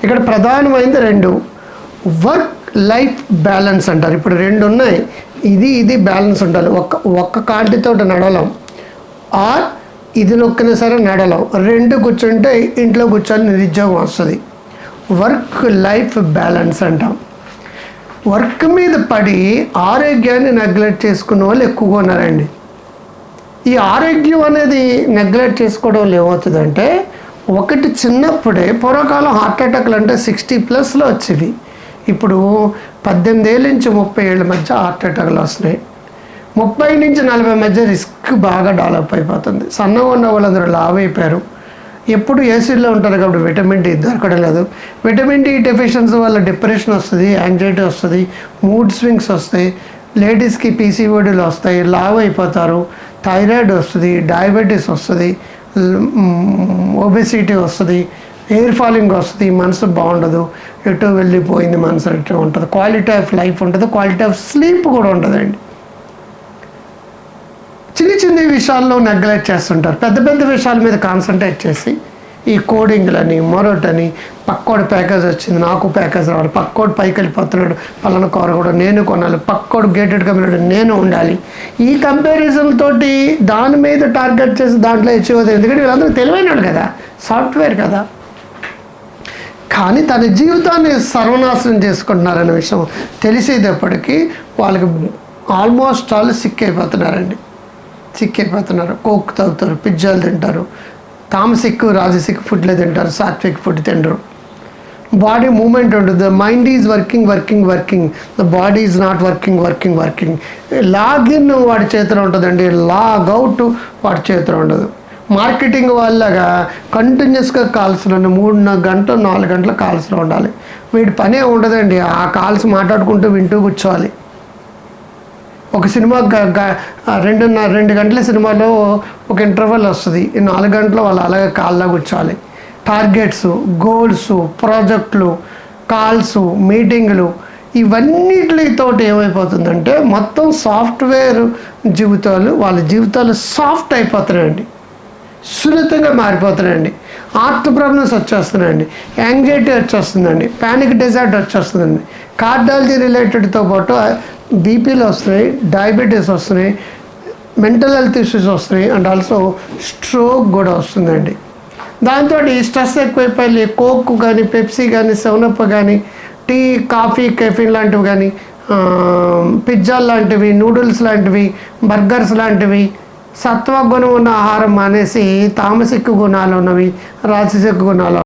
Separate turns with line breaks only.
ఇక్కడ ప్రధానమైనది 2 work life balance అంటారు. ఇప్పుడు 2 ఉన్నాయి, ఇది బ్యాలెన్స్ ఉండాలి. ఒక్క కాంటితో నడవలేం, ఆర్ ఇది నొక్కినా సరే నడవలేం. 2 కూర్చుంటే ఇంట్లో కూర్చొని నిరుద్యోగం వస్తుంది. వర్క్ లైఫ్ బ్యాలెన్స్ అంటాం. వర్క్ మీద పడి ఆరోగ్యాన్ని నెగ్లెక్ట్ చేసుకున్న వాళ్ళు ఎక్కువగా ఉన్నారండి. ఈ ఆరోగ్యం అనేది నెగ్లెక్ట్ చేసుకోవడం వల్ల ఏమవుతుందంటే, ఒకటి చిన్నప్పుడే పూర్వకాలం హార్ట్ అటాక్లు అంటే 60+ వచ్చేవి. ఇప్పుడు 18 ఏళ్ళ నుంచి 30 ఏళ్ళ మధ్య హార్ట్ అటాక్లు వస్తున్నాయి. 30 నుంచి 40 మధ్య రిస్క్ బాగా డెవలప్ అయిపోతుంది. సన్నగా ఉన్న వాళ్ళందరూ లావ్ అయిపోయారు. ఎప్పుడు ఏసీలో ఉంటారు కాబట్టి విటమిన్ డి దొరకడం లేదు. విటమిన్ డి డెఫిషియన్సీ వల్ల డిప్రెషన్ వస్తుంది, యాంగ్జైటీ వస్తుంది, మూడ్ స్వింగ్స్ వస్తాయి, లేడీస్కి పీసీఓడీలు వస్తాయి, లావ్ అయిపోతారు, థైరాయిడ్ వస్తుంది, డయాబెటీస్ వస్తుంది, ఒబెసిటీ వస్తుంది, హెయిర్ ఫాలింగ్ వస్తుంది, మనసు బాగుండదు, ఎటు వెళ్ళిపోయింది మనసు ఎటు ఉంటుంది, క్వాలిటీ ఆఫ్ లైఫ్ ఉంటుంది, క్వాలిటీ ఆఫ్ స్లీప్ కూడా ఉంటుందండి. చిన్న విషయాల్లో నెగ్లెక్ట్ చేస్తుంటారు. పెద్ద విషయాల మీద కాన్సన్ట్రేట్ చేసి ఈ కోడింగ్లని మరొకటని, పక్కోడు ప్యాకేజ్ వచ్చింది నాకు ప్యాకేజ్ రావాలి, పక్కోడు పైకి వెళ్ళిపోతున్నాడు పలానా కూర కూడా నేను కొనాలి, పక్కోడు గేటెడ్ కమ్యూనిటీ నేను ఉండాలి, ఈ కంపారిజన్ తోటి దాని మీద టార్గెట్ చేసి దాంట్లో అచీవ్ అవుతుంది. ఎందుకంటే వీళ్ళందరూ తెలివైనాడు కదా, సాఫ్ట్వేర్ కదా. కానీ తన జీవితాన్ని సర్వనాశనం చేసుకుంటున్నారనే విషయం తెలిసేటప్పటికీ వాళ్ళకి ఆల్మోస్ట్ వాళ్ళు సిక్ అయిపోతున్నారు. కోక్ తాగుతారు, పిజ్జాలు తింటారు, తామసిక్ రాజసిక్ ఫుడ్లే తింటారు, సాత్విక్ ఫుడ్ తింటారు. బాడీ మూమెంట్ ఉంటుంది. The mind is working, the body is not working. Login వాడి చేతిలో ఉంటుందండి, లాగ్ అవుట్ వాడి చేతిలో ఉండదు. మార్కెటింగ్ వాళ్ళగా కంటిన్యూస్గా కాల్స్లో 3 గంటలు 4 గంటల కాల్స్లో ఉండాలి. వీడి పనే ఉండదండి, ఆ కాల్స్ మాట్లాడుకుంటూ వింటూ కూర్చోవాలి. ఒక సినిమా 2 గంటల సినిమాలో ఒక ఇంటర్వెల్ వస్తుంది, 4 గంటలు వాళ్ళు అలాగే కాల్లో కూర్చోవాలి. టార్గెట్స్, గోల్స్, ప్రాజెక్టులు, కాల్స్, మీటింగులు, ఇవన్నిటితోటి ఏమైపోతుందంటే మొత్తం సాఫ్ట్వేర్ వాళ్ళ జీవితాలు సాఫ్ట్ అయిపోతున్నాయండి, సున్నితంగా మారిపోతున్నాయండి. హార్ట్ ప్రాబ్లమ్స్ వచ్చేస్తున్నాయండి, యాంగ్జైటీ వచ్చేస్తుందండి, ప్యానిక్ డిజార్డర్ వచ్చేస్తుందండి, కార్డియాలజీ రిలేటెడ్తో పాటు బీపీలు వస్తున్నాయి, డయాబెటీస్ వస్తున్నాయి, మెంటల్ హెల్త్ ఇష్యూస్ వస్తున్నాయి, అండ్ ఆల్సో స్ట్రోక్ కూడా వస్తుందండి. దాంతో స్ట్రెస్ ఎక్కువైపోయి కోక్ కానీ, పెప్సీ కానీ, 7up కానీ, టీ, కాఫీ, కెఫిన్ లాంటివి కానీ, పిజ్జాలు లాంటివి, నూడిల్స్ లాంటివి, బర్గర్స్ లాంటివి, సత్వ గుణం ఉన్న ఆహారం మానేసి తామసిక్ గుణాలు ఉన్నవి, రాజసిక్ గుణాలు